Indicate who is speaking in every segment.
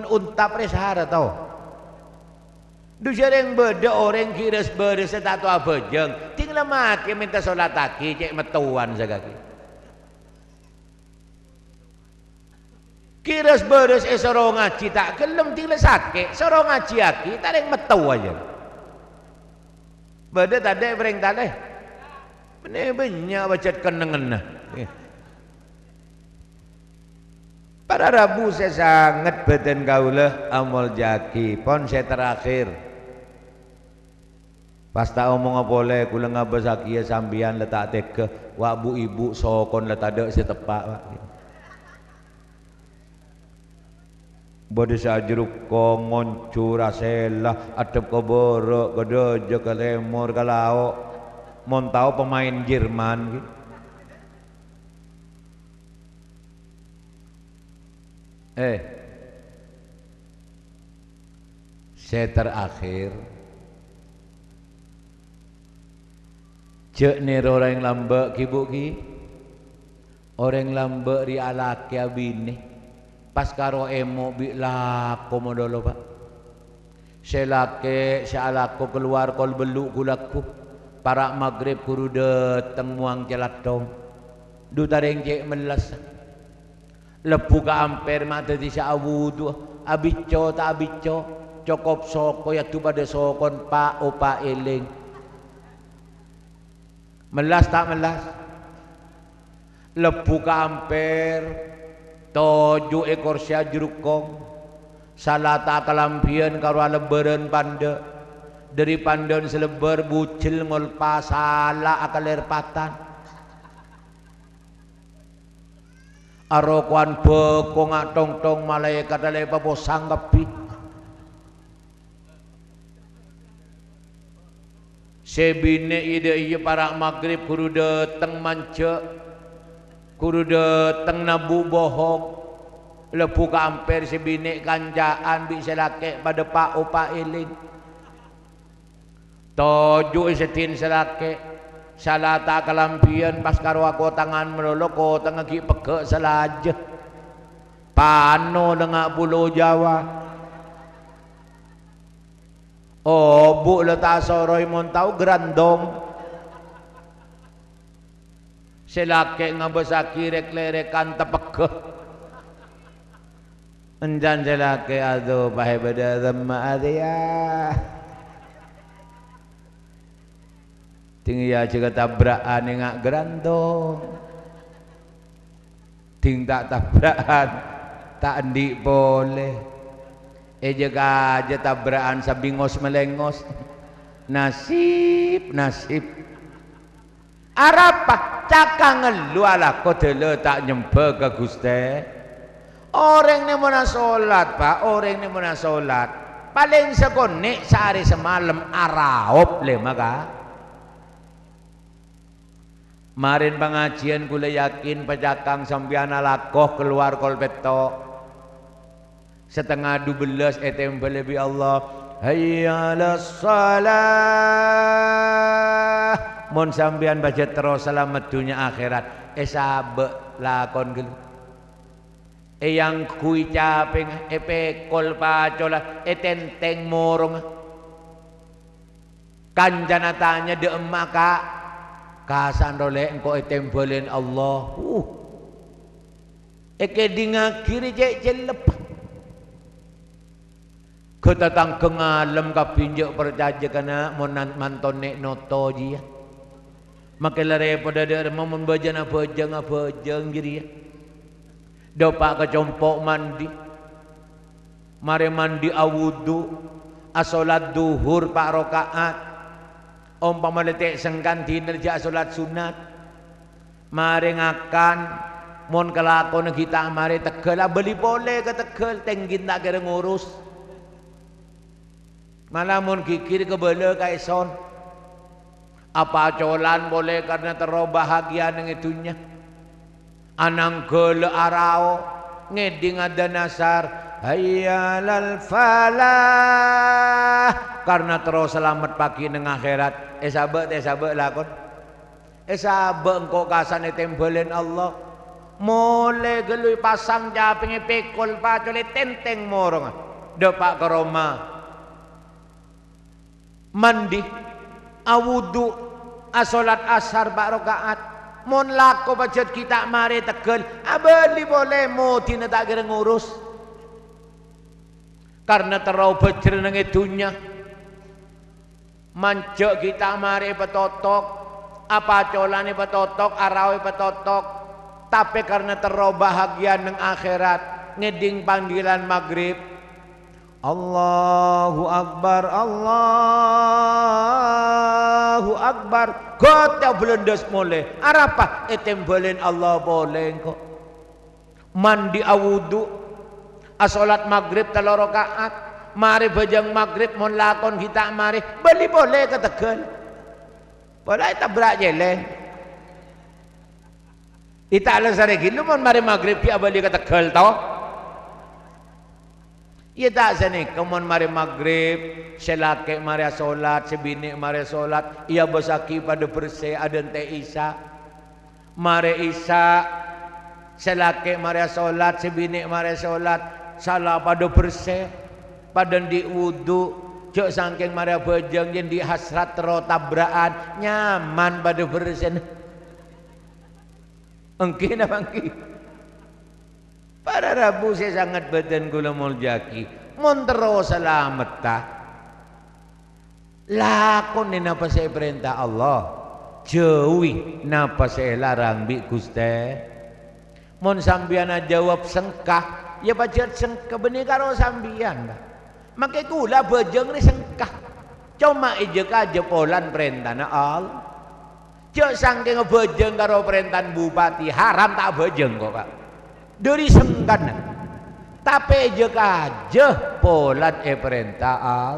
Speaker 1: unta presahara tau. Du sering beda orang kira sebeda setatu apa jeng. Tinggal mati minta solat taki cek metuan sagaki. Kira sebeda sorong ngaji tak gelem tinggal sakit. Sorong ngaji aki tak yang metu aja. Beda tadi bereng tadi. Benar-benar baca kenengan. Pada Rabu saya sangat beten kaulah amal jaki pon saya terakhir pas tak omong apa boleh kula ngabas akia sambian letak teke wak bu ibu sokon letak dek setepak wak bode sajruk kongon curasela adep ke borok ke dojo ke lemur ke lauk mon tau pemain Jerman gitu. Saya terakhir cek ni orang lambak kibu ki orang lambak ri alaki abini pas karo emo bi lako modolo pak selake sealako keluar kol beluk kulaku para maghrib kuru dateng muang celatong du tareng cek melas lepu ka amper mata di sa'awudu abico tak abico cokop soko ya tu pada sokon pa opa eling melas tak melas lepu ka amper toju ekor sia jurukong salata kalampian karo lebaran panda dari pandan selebar bucil ngolpa sala akaler patan arokuan bekong tong-tong malaikat alai papo sanggapi sebine ide iya para maghrib kuru dateng manca kuru dateng nabu bohong lepu ka amper sebine kanjaan bisa lake pada pak opa eling toju setin selake salata kalampian pas karo aku tangan melolo ko tengah ki peke selaja pano dengan pulau Jawa oh bu letak soroi mon tau grandong selake ngabesaki rek lerekan tepeke enjan selake aduh bahaya beda zemma adiyah tinggi ya juga tabrakan ngak gerandong ting tak tabrakan tak endik boleh jaga aja tabrakan sabingos melengos nasib nasib arapa cakang ngelu ala kodele tak nyempe ke Guste orang ni mana solat pak orang ni mana solat paling sekonek sehari semalam araop le maka marin pengajian kula yakin pecakang sambian alakoh keluar kol petok setengah 12 etem lebih Allah hayya alas salah mon sambian baca terus selamat dunia akhirat sabe lakon gelu yang kui caping pekol pacola tenteng morong kanjana tanya de maka kasan rolek engkau tembolin Allah eke dinga kiri cek celep ketatang kengalem kapinjak percaja kana monant mantonek noto dia makai lare pada dia memon bajang apa jeng jadi dopak kecompok mandi mari mandi awudu asolat duhur pak rokaat umpama letek sengkan tinerja solat sunat mari ngakan mon kelakon kita mari tegel beli boleh ke tegel tenggin tak kira ngurus malah mon kikir ke bela kaison apa colan boleh karena terlalu bahagia dengan itunya anang gele arao ngeding ada nasar hayyalal falah karena terus selamat pagi neng akhirat sahabat lakon sahabat engkau kasan tembelan Allah Mulai gelui pasang japingi pekol pa cole tenteng morong. Depak ke Roma. Mandi, awudu, asolat asar bak rokaat. Mon lako pacet kita mari tegel. Abeli boleh mo tina tak kira ngurus. Karena terau becer nang itunya. Mancek kita mari petotok. Apa colane petotok, arawe petotok. Tapi karena terau bahagia nang akhirat. Ngeding panggilan maghrib. Allahu Akbar, Allahu Akbar. Kota belendes mulai. Arapa? Etembalin Allah boleh kok. Mandi awudu. Asolat maghrib telur rakaat. Mari bajang maghrib mon lakon kita mari. Beli boleh ke Tegal. Boleh tabrak jeleng. Ita ala saregi lu mon mari maghrib ya beli ke Tegal tau. Ya tak sini, kemudian mari maghrib, selaki mari solat, sebini mari solat, ia bersaki pada bersih, ada ente isya, mari isya, selaki mari solat, sebini mari solat, salah pada bersih, pada di wudu, cok sangking mari bejeng, yang di hasrat terus tabrakan, nyaman pada bersih. Engki apa engki? Para Rabu saya sangat badan kula muljaki. Montero selamat ta. Lakon ni napa saya perintah Allah. Jauhi napa saya larang bi Gusti. Mon sambiana jawab sengkah, ya pacet sengkah benih karo sambian. Make kula bejeng ni sengkah. Cuma ijek aja polan perintahna Allah. Cek sangking bejeng karo perintah bupati haram tak bejeng kok Pak. Dari sengkan tapi aja polat perintah al.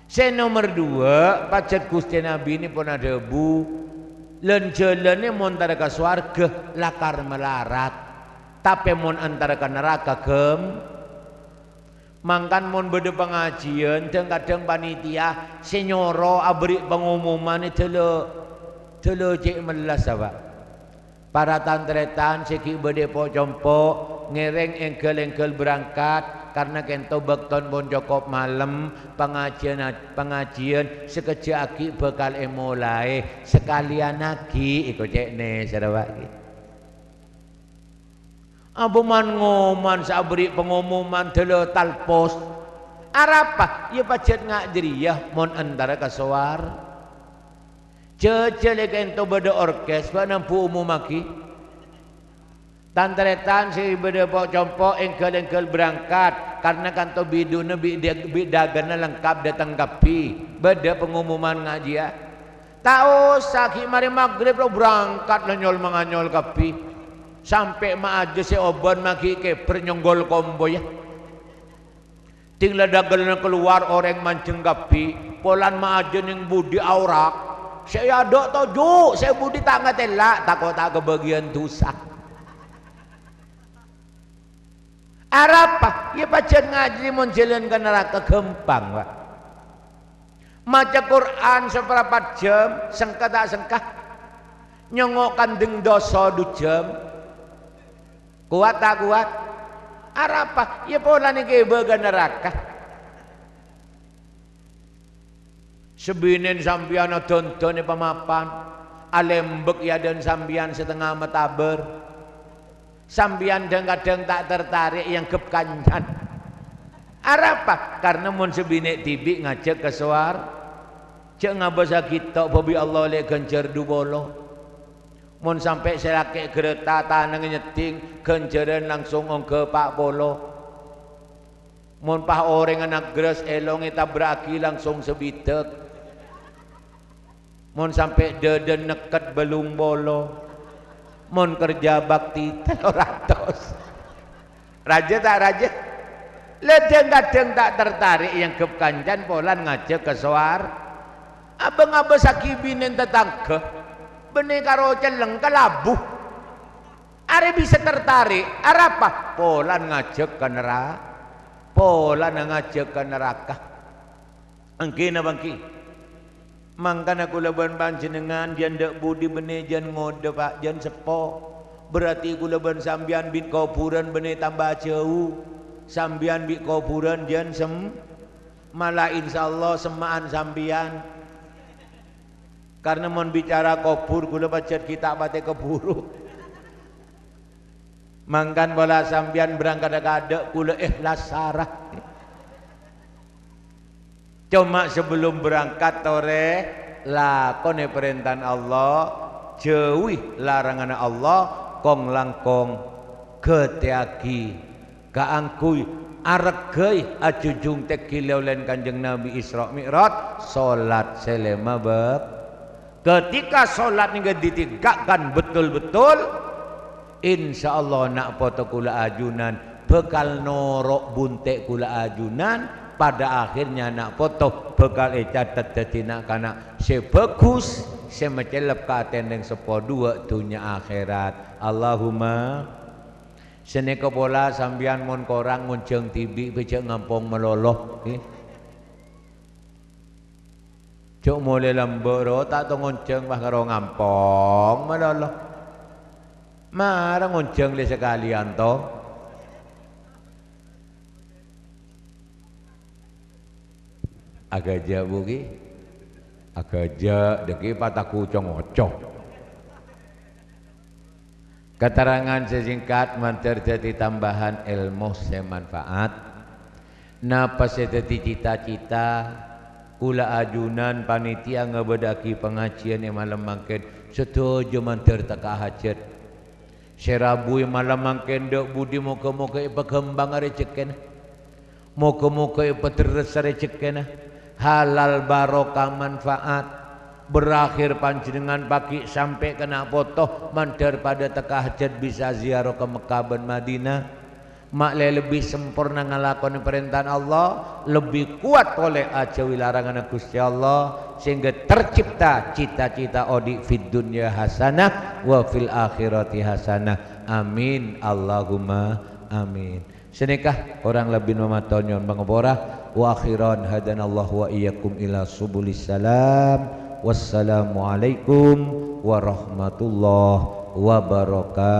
Speaker 1: Saya nomor 2 pacet Gusti Nabi ini pun ada bu len jalannya mon antara ke swarga lakar melarat tapi mon antara ke neraka gem mangkan mon beda pengajian kadang panitia senyoro abri pengumuman itu telo cek melas apa para tantretan seki bede pocompo ngereng engkel berangkat karena kento bekton bon jokop malam pengajian sekejap aki bakal mulai sekalian aki ikut cek ne sarawak abu man ngoman sabri pengumuman telo talpos arapa ya pacet ngak jeriyah mon antara kasawar cecele kento beda orkes nampu umum aki tantretan si beda pok compok engkel berangkat karena kanto biduna bidagana lengkap datang kapi beda pengumuman ngaji ya tahu sakit mari maghrib lo berangkat nyol manganyol kapi sampai ma aja si obon maki ke pernyonggol kombo ya tinggal dagelan keluar orang mancing kapi polan ma aja ning budi aurak saya ada toju, saya budi tak ngatela, takut tak kebagian dosa. Arapa? Ya pacen ngaji monjalan ke neraka gempang, Pak. Maca Quran seperempat jam, sengkah tak sengkah. Nyongok kandeng dosa 2 jam. Kuat tak kuat? Arapa? Ya pola ni ke bagian neraka. Sebinin sambian tonton pemapan alembek ya dan sambian setengah metaber sambian kadang tak tertarik yang kep kancan arapa karena mun sebinik tibik ngajak ke suar cek ngabasa kita babi Allah le genjer du bolo mun sampai selake gereta tanang nyeting genjeren langsung ke Pak Bolo mun pah orang anak gres elong tabraki langsung sebitek mon sampai deden neket belum bolo mon kerja bakti 300 raja tak raja ledeng-ledeng tak tertarik yang ke kanjan polan ngajak ke soar abang abang sakibinin tetangga benih karo celeng kelabuh are bisa tertarik arapa polan ngajak ke neraka polan ngajak ke neraka angki na bangki mangkana kula ban panjenengan jan dak budi benih jan ngode Pak jan sepo berarti kula ben sambian bit kuburan bene tambah jauh sambian bit kuburan jen malah insyaallah semaan sambian karena mon bicara kubur kula baca kitab bate keburu mangkan bola sambian berangkat kadek kula ikhlas sarah cuma sebelum berangkat tore lakone perintahan Allah jauhi larangan Allah kong langkong ketiaki kaangkui argei ajujung tekilau len Kanjeng Nabi Isra Mi'raj salat selema bab ketika salat ni ditegakkan betul-betul insyaallah nak foto kula ajunan bekal norok buntek kula ajunan pada akhirnya nak foto bekal catat dadi nak kana sebagus semecelep katendeng sepo dua dunia akhirat Allahumma seneka pola sambian mon korang ngonceng tibi becek ngampong meloloh cuk mulai lembero tak to ngonceng bah karo ngampong meloloh marang ngonceng le sekalian to agak jauh ki agak jauh deki pataku congocok keterangan sesingkat terjadi tambahan ilmu semanfaat napa sedeti cita-cita kula ajunan panitia ngebedaki pengajian yang malam mangken setuju manter teka hajat serabui malam mangken dek budi moga-moga berkembang rezekena moga-moga terus rezekena halal barokah manfaat berakhir panjenengan pagi sampai kena foto mandar pada teka hajat bisa ziarah ke Mekah dan Madinah makle lebih sempurna ngelakoni perintahan Allah lebih kuat oleh ajawi larangan Gusti Allah sehingga tercipta cita-cita odi fid dunya hasanah wa fil akhirati hasanah amin Allahumma amin senikah orang lebih mematonyon bangapora wa akhiran hadanallahu wa iyyakum ila subulis salam wassalamualaikum warahmatullahi wabarakatuh.